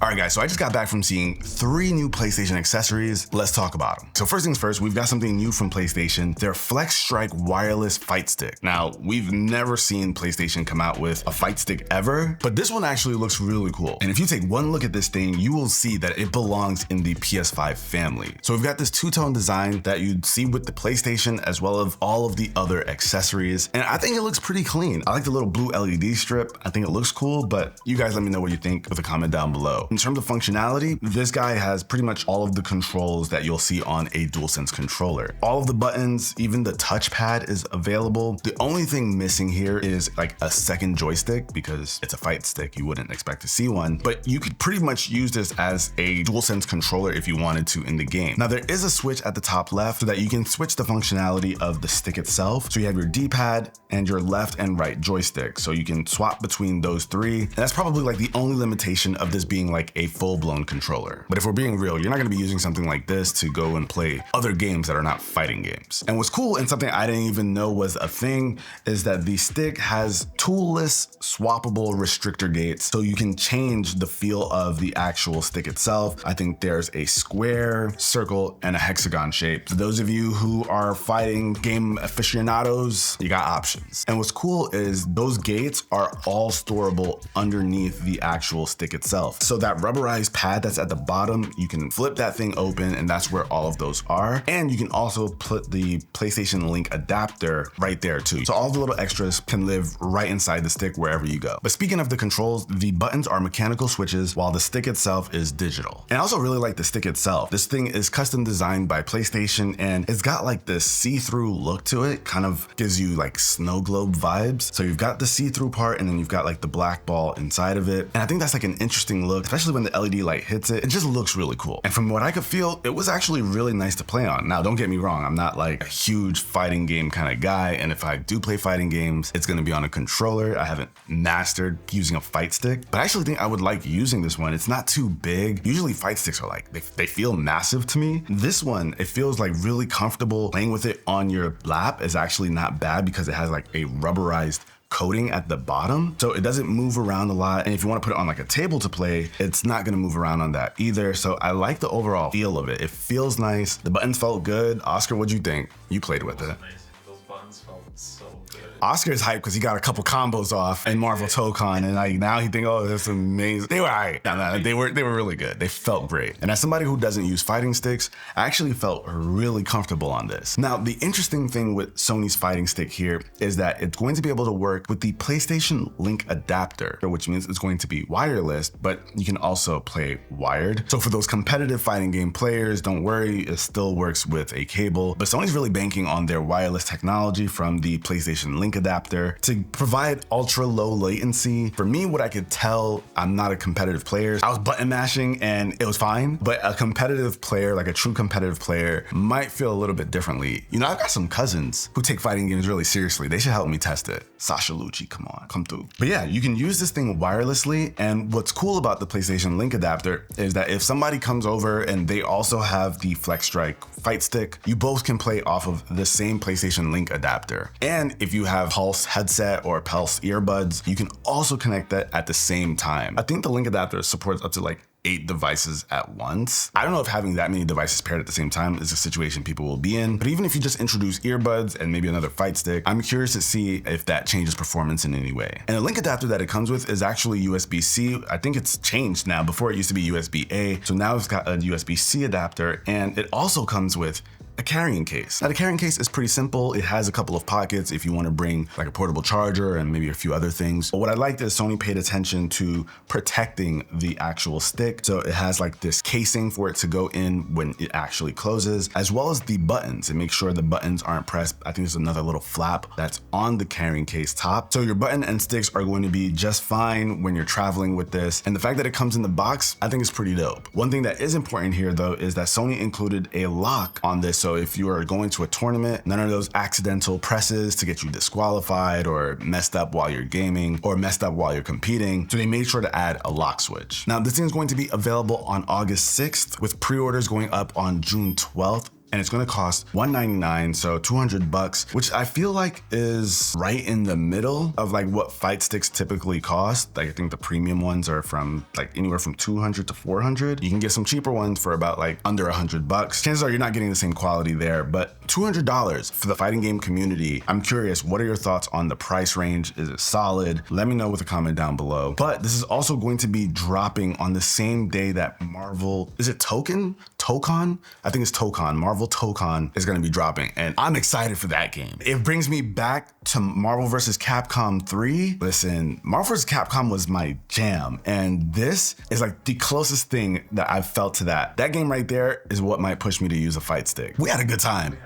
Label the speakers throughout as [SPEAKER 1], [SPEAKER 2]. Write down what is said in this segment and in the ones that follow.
[SPEAKER 1] All right, guys, so I just got back from seeing 3 new PlayStation accessories. Let's talk about them. So first things first, we've got something new from PlayStation, their FlexStrike wireless fight stick. Now, we've never seen PlayStation come out with a fight stick ever, but this one actually looks really cool. And if you take one look at this thing, you will see that it belongs in the PS5 family. So we've got this two-tone design that you'd see with the PlayStation as well as all of the other accessories. And I think it looks pretty clean. I like the little blue LED strip. I think it looks cool, but you guys let me know what you think with a comment down below. In terms of functionality, this guy has pretty much all of the controls that you'll see on a DualSense controller. All of the buttons, even the touchpad is available. The only thing missing here is like a second joystick because it's a fight stick. You wouldn't expect to see one, but you could pretty much use this as a DualSense controller if you wanted to in the game. Now there is a switch at the top left so that you can switch the functionality of the stick itself. So you have your D-pad and your left and right joystick. So you can swap between those 3. And that's probably like the only limitation of this being like a full-blown controller. But if we're being real, you're not gonna be using something like this to go and play other games that are not fighting games. And what's cool, and something I didn't even know was a thing, is that the stick has toolless swappable restrictor gates, so you can change the feel of the actual stick itself. I think there's a square, circle, and a hexagon shape. For those of you who are fighting game aficionados, you got options. And what's cool is those gates are all storable underneath the actual stick itself. So that rubberized pad that's at the bottom, you can flip that thing open and that's where all of those are. And you can also put the PlayStation Link adapter right there too. So all the little extras can live right inside the stick wherever you go. But speaking of the controls, the buttons are mechanical switches while the stick itself is digital. And I also really like the stick itself. This thing is custom designed by PlayStation and it's got like this see-through look to it, kind of gives you like snow globe vibes. So you've got the see-through part and then you've got like the black ball inside of it. And I think that's like an interesting look, especially when the LED light hits it. It just looks really cool. And from what I could feel, it was actually really nice to play on. Now, don't get me wrong, I'm not like a huge fighting game kind of guy. And if I do play fighting games, it's gonna be on a controller. I haven't mastered using a fight stick, but I actually think I would like using this one. It's not too big. Usually fight sticks are like, they feel massive to me. This one, it feels like really comfortable. Playing with it on your lap is actually not bad because it has like a rubberized coating at the bottom, so it doesn't move around a lot. And if you want to put it on like a table to play, it's not going to move around on that either. So I like the overall feel of it. It feels nice. The buttons felt good. Oscar, what'd you think? You played with it.
[SPEAKER 2] Those buttons felt so good.
[SPEAKER 1] Oscar's hyped because he got a couple combos off in Marvel Tokon, and like now he think, oh, that's amazing. They were alright. No, they were really good. They felt great. And as somebody who doesn't use fighting sticks, I actually felt really comfortable on this. Now, the interesting thing with Sony's fighting stick here is that it's going to be able to work with the PlayStation Link adapter, which means it's going to be wireless, but you can also play wired. So for those competitive fighting game players, don't worry, it still works with a cable. But Sony's really banking on their wireless technology from the PlayStation Link adapter to provide ultra low latency. For me, what I could tell, I'm not a competitive player. I was button mashing and it was fine, but a competitive player, like a true competitive player, might feel a little bit differently. You know, I've got some cousins who take fighting games really seriously. They should help me test it. Sasha Lucci, come on, come through. But yeah, you can use this thing wirelessly. And what's cool about the PlayStation Link adapter is that if somebody comes over and they also have the FlexStrike fight stick, you both can play off of the same PlayStation Link adapter. And if you have Pulse headset or Pulse earbuds, you can also connect that at the same time. I think the Link adapter supports up to like 8 devices at once. I don't know if having that many devices paired at the same time is a situation people will be in, but even if you just introduce earbuds and maybe another fight stick, I'm curious to see if that changes performance in any way. And the Link adapter that it comes with is actually USB-C. I think it's changed now. Before it used to be USB-A, so now it's got a USB-C adapter, and it also comes with a carrying case. Now the carrying case is pretty simple. It has a couple of pockets if you want to bring like a portable charger and maybe a few other things. But what I liked is Sony paid attention to protecting the actual stick. So it has like this casing for it to go in when it actually closes, as well as the buttons, and make sure the buttons aren't pressed. I think there's another little flap that's on the carrying case top. So your button and sticks are going to be just fine when you're traveling with this. And the fact that it comes in the box, I think is pretty dope. One thing that is important here though is that Sony included a lock on this. So if you are going to a tournament, none of those accidental presses to get you disqualified or messed up while you're gaming or messed up while you're competing. So they made sure to add a lock switch. Now this thing is going to be available on August 6th with pre-orders going up on June 12th. and it's gonna cost $199, so $200, which I feel like is right in the middle of like what fight sticks typically cost. Like I think the premium ones are from like anywhere from $200 to $400. You can get some cheaper ones for about like under $100. Chances are you're not getting the same quality there, but $200 for the fighting game community. I'm curious, what are your thoughts on the price range? Is it solid? Let me know with a comment down below. But this is also going to be dropping on the same day that Marvel, is it Tokon? I think it's Tokon. Marvel Tokon is gonna be dropping, and I'm excited for that game. It brings me back to Marvel vs. Capcom 3. Listen, Marvel vs. Capcom was my jam, and this is like the closest thing that I've felt to that. That game right there is what might push me to use a fight stick. We had a good time.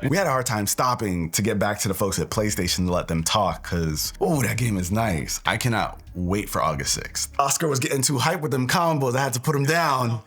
[SPEAKER 1] We had a hard time stopping to get back to the folks at PlayStation to let them talk, because, oh, that game is nice. I cannot wait for August 6th. Oscar was getting too hyped with them combos. I had to put him down.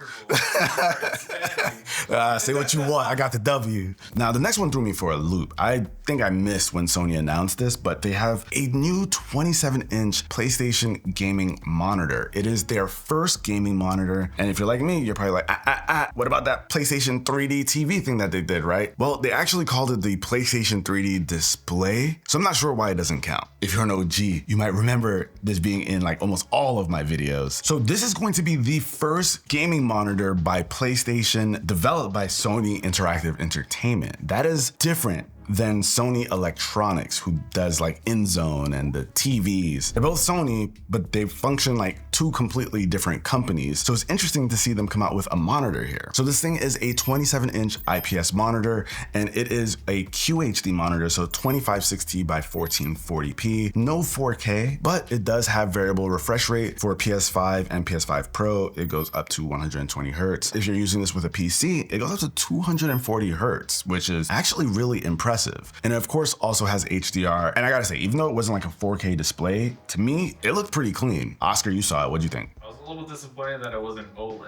[SPEAKER 1] Say what you want. I got the W. Now, the next one threw me for a loop. I think I missed when Sony announced this, but they have a new 27-inch PlayStation gaming monitor. It is their first gaming monitor. And if you're like me, you're probably like, what about that PlayStation 3D TV thing that they did, right? Well, they actually called it the PlayStation 3D display. So I'm not sure why it doesn't count. If you're an OG, you might remember this being in like almost all of my videos. So this is going to be the first gaming monitor by PlayStation developed by Sony Interactive Entertainment. That is different than Sony Electronics, who does like InZone and the TVs. They're both Sony, but they function like two completely different companies. So it's interesting to see them come out with a monitor here. So this thing is a 27-inch IPS monitor, and it is a QHD monitor, so 2560 by 1440p. No 4K, but it does have variable refresh rate for PS5 and PS5 Pro. It goes up to 120 hertz. If you're using this with a PC, it goes up to 240 hertz, which is actually really impressive. And of course also has HDR. And I gotta say, even though it wasn't like a 4K display, to me, it looked pretty clean. Oscar, you saw it, what'd you think?
[SPEAKER 2] I was a little disappointed that it wasn't OLED.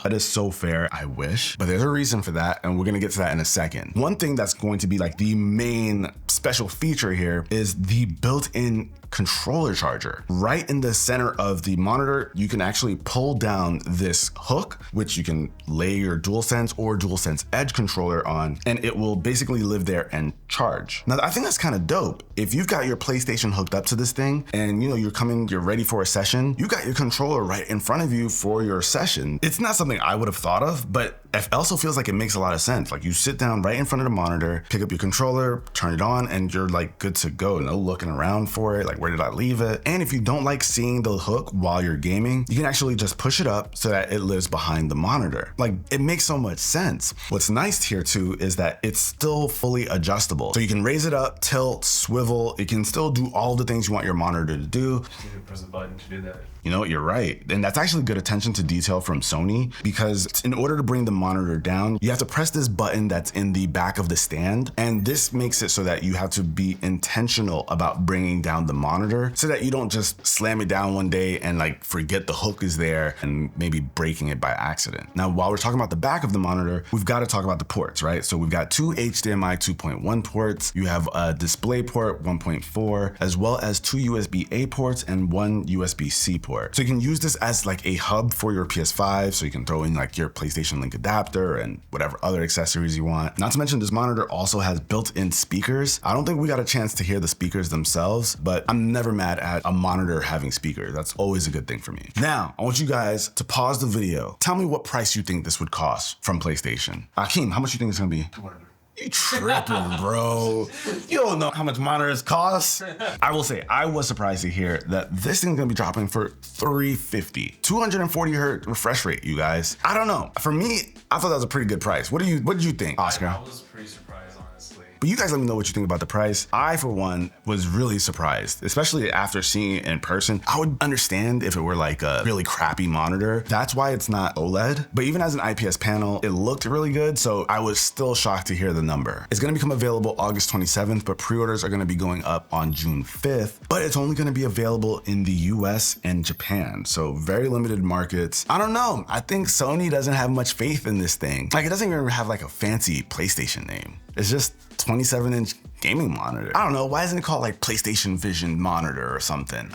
[SPEAKER 1] That is so fair, I wish, but there's a reason for that, and we're gonna get to that in a second. One thing that's going to be like the main special feature here is the built-in controller charger. Right in the center of the monitor, you can actually pull down this hook, which you can lay your DualSense or DualSense Edge controller on, and it will basically live there and charge. Now, I think that's kind of dope. If you've got your PlayStation hooked up to this thing and you're ready for a session, you got your controller right in front of you for your session. It's not something I would have thought of, but it also feels like it makes a lot of sense. Like you sit down right in front of the monitor, pick up your controller, turn it on, and you're like good to go. No looking around for it, like where did I leave it? And if you don't like seeing the hook while you're gaming, you can actually just push it up so that it lives behind the monitor. Like it makes so much sense. What's nice here too is that it's still fully adjustable. So you can raise it up, tilt, swivel. It can still do all the things you want your monitor to do.
[SPEAKER 2] You can press a button to do that.
[SPEAKER 1] You know, you're right. And that's actually good attention to detail from Sony, because in order to bring the monitor down, you have to press this button that's in the back of the stand. And this makes it so that you have to be intentional about bringing down the monitor so that you don't just slam it down one day and like forget the hook is there and maybe breaking it by accident. Now, while we're talking about the back of the monitor, we've got to talk about the ports, right? So we've got two HDMI 2.1 ports. You have a display port 1.4, as well as two USB-A ports and one USB-C port. So you can use this as like a hub for your PS5, so you can throw in like your PlayStation Link adapter and whatever other accessories you want. Not to mention this monitor also has built-in speakers. I don't think we got a chance to hear the speakers themselves, but I'm never mad at a monitor having speakers. That's always a good thing for me. Now, I want you guys to pause the video. Tell me what price you think this would cost from PlayStation. Akeem, how much you think it's gonna be?
[SPEAKER 2] 200.
[SPEAKER 1] You tripping, bro. You don't know how much monitors cost. I will say, I was surprised to hear that this thing's gonna be dropping for $350. 240 hertz refresh rate, you guys. I don't know. For me, I thought that was a pretty good price. What did you think, Oscar?
[SPEAKER 2] I was pretty surprised, honestly.
[SPEAKER 1] But you guys let me know what you think about the price. I, for one, was really surprised, especially after seeing it in person. I would understand if it were like a really crappy monitor. That's why it's not OLED. But even as an IPS panel, it looked really good, so I was still shocked to hear the number. It's gonna become available August 27th, but pre-orders are gonna be going up on June 5th, but it's only gonna be available in the US and Japan, so very limited markets. I don't know, I think Sony doesn't have much faith in this thing. Like, it doesn't even have like a fancy PlayStation name. It's just 27-inch gaming monitor. I don't know, why isn't it called like PlayStation Vision monitor or something?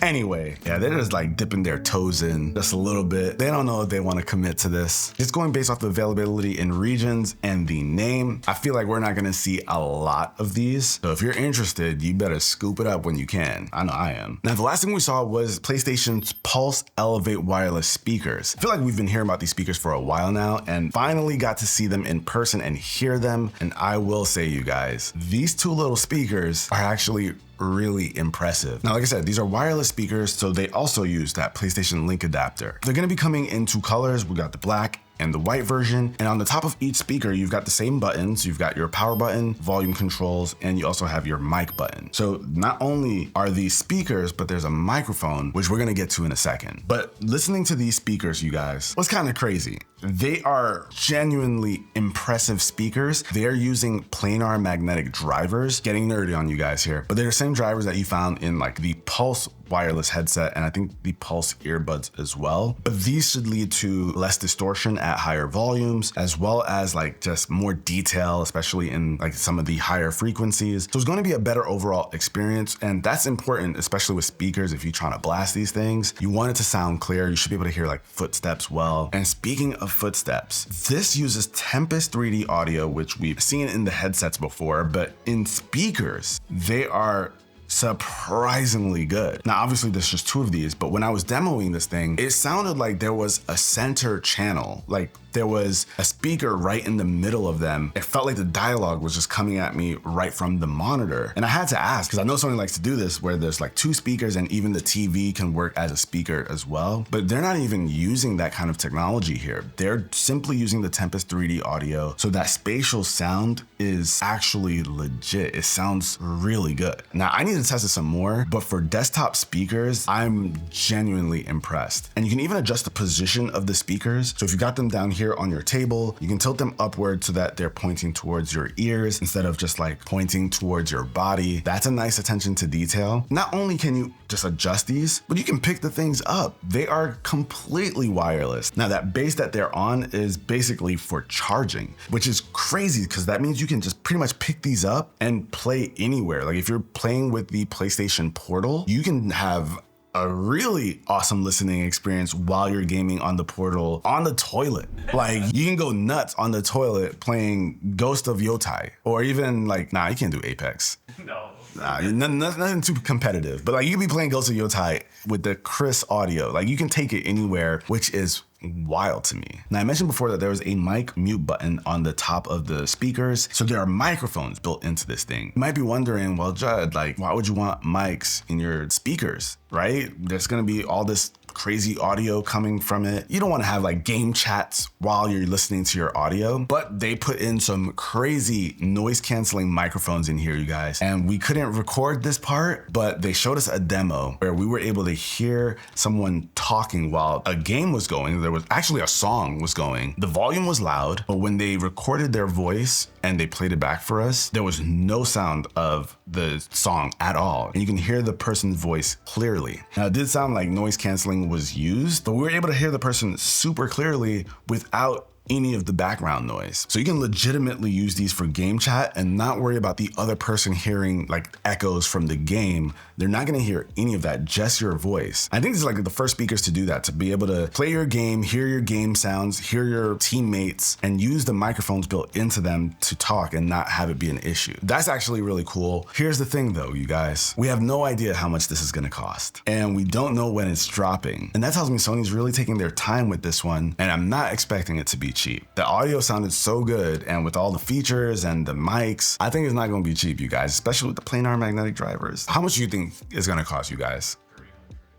[SPEAKER 1] Anyway, yeah, they're just like dipping their toes in just a little bit. They don't know if they want to commit to this. It's going based off the availability in regions and the name. I feel like we're not gonna see a lot of these. So if you're interested, you better scoop it up when you can. I know I am. Now, the last thing we saw was PlayStation's Pulse Elevate wireless speakers. I feel like we've been hearing about these speakers for a while now and finally got to see them in person and hear them. And I will say, you guys, these two little speakers are actually really impressive. Now, like I said, these are wireless speakers, so they also use that PlayStation Link adapter. They're gonna be coming in two colors. We got the black and the white version. And on the top of each speaker, you've got the same buttons. You've got your power button, volume controls, and you also have your mic button. So not only are these speakers, but there's a microphone, which we're gonna get to in a second. But listening to these speakers, you guys, was kind of crazy. They are genuinely impressive speakers. They're using planar magnetic drivers. Getting nerdy on you guys here, but they're the same drivers that you found in like the Pulse wireless headset and I think the Pulse earbuds as well. But these should lead to less distortion at higher volumes, as well as like just more detail, especially in like some of the higher frequencies. So it's going to be a better overall experience. And that's important, especially with speakers. If you're trying to blast these things, you want it to sound clear. You should be able to hear like footsteps well. And speaking of footsteps, this uses Tempest 3D audio, which we've seen in the headsets before, but in speakers, they are surprisingly good. Now, obviously there's just two of these, but when I was demoing this thing, it sounded like there was a center channel, like there was a speaker right in the middle of them. It felt like the dialogue was just coming at me right from the monitor. And I had to ask, because I know Sony likes to do this, where there's like two speakers and even the TV can work as a speaker as well. But they're not even using that kind of technology here. They're simply using the Tempest 3D audio. So that spatial sound is actually legit. It sounds really good. Now, I need to test it some more, but for desktop speakers, I'm genuinely impressed. And you can even adjust the position of the speakers. So if you got them down here on your table, you can tilt them upward so that they're pointing towards your ears instead of just like pointing towards your body. That's a nice attention to detail. Not only can you just adjust these, but you can pick the things up. They are completely wireless. Now, that base that they're on is basically for charging, which is crazy because that means you can just pretty much pick these up and play anywhere. Like if you're playing with the PlayStation Portal, you can have a really awesome listening experience while you're gaming on the Portal on the toilet. Like you can go nuts on the toilet playing Ghost of Yotai, or even like, nah, you can't do Apex.
[SPEAKER 2] No.
[SPEAKER 1] Nah, nothing too competitive, but like you can be playing Ghost of Yotai with the crisp audio. Like you can take it anywhere, which is wild to me. Now, I mentioned before that there was a mic mute button on the top of the speakers. So there are microphones built into this thing. You might be wondering, well, Judd, like, why would you want mics in your speakers, right? There's gonna be all this crazy audio coming from it. You don't want to have like game chats while you're listening to your audio, but they put in some crazy noise canceling microphones in here, you guys. And we couldn't record this part, but they showed us a demo where we were able to hear someone talking while a game was going. There was actually a song was going. The volume was loud, but when they recorded their voice and they played it back for us, there was no sound of the song at all. And you can hear the person's voice clearly. Now, it did sound like noise canceling was used, but we were able to hear the person super clearly without any of the background noise. So you can legitimately use these for game chat and not worry about the other person hearing like echoes from the game. They're not gonna hear any of that, just your voice. I think this is like the first speakers to do that, to be able to play your game, hear your game sounds, hear your teammates, and use the microphones built into them to talk and not have it be an issue. That's actually really cool. Here's the thing though, you guys. We have no idea how much this is gonna cost, and we don't know when it's dropping. And that tells me Sony's really taking their time with this one, and I'm not expecting it to be cheap. The audio sounded so good, and with all the features and the mics, I think it's not gonna be cheap, you guys, especially with the planar magnetic drivers. How much do you think it's gonna cost you guys?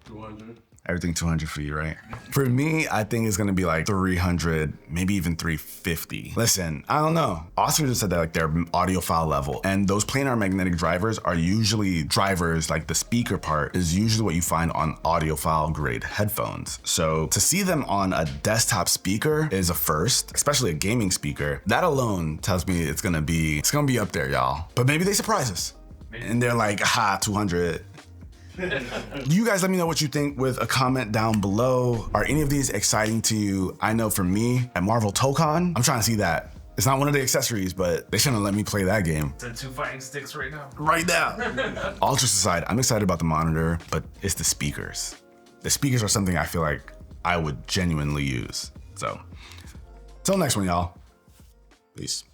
[SPEAKER 2] 200.
[SPEAKER 1] Everything 200 for you, right? For me, I think it's gonna be like 300, maybe even 350. Listen, I don't know. Oscar just said that like they're audiophile level, and those planar magnetic drivers are usually drivers, like the speaker part is usually what you find on audiophile grade headphones. So to see them on a desktop speaker is a first, especially a gaming speaker. That alone tells me it's gonna be up there, y'all. But maybe they surprise us. And they're like, aha, 200. You guys let me know what you think with a comment down below. Are any of these exciting to you? I know for me, at Marvel ToeCon, I'm trying to see that It's not one of the accessories, but they shouldn't let me play that game.
[SPEAKER 2] The 2 fighting sticks right now.
[SPEAKER 1] Right now. All jokes aside, I'm excited about the monitor, but it's the speakers. The speakers are something I feel like I would genuinely use. So, till next one, y'all. Peace.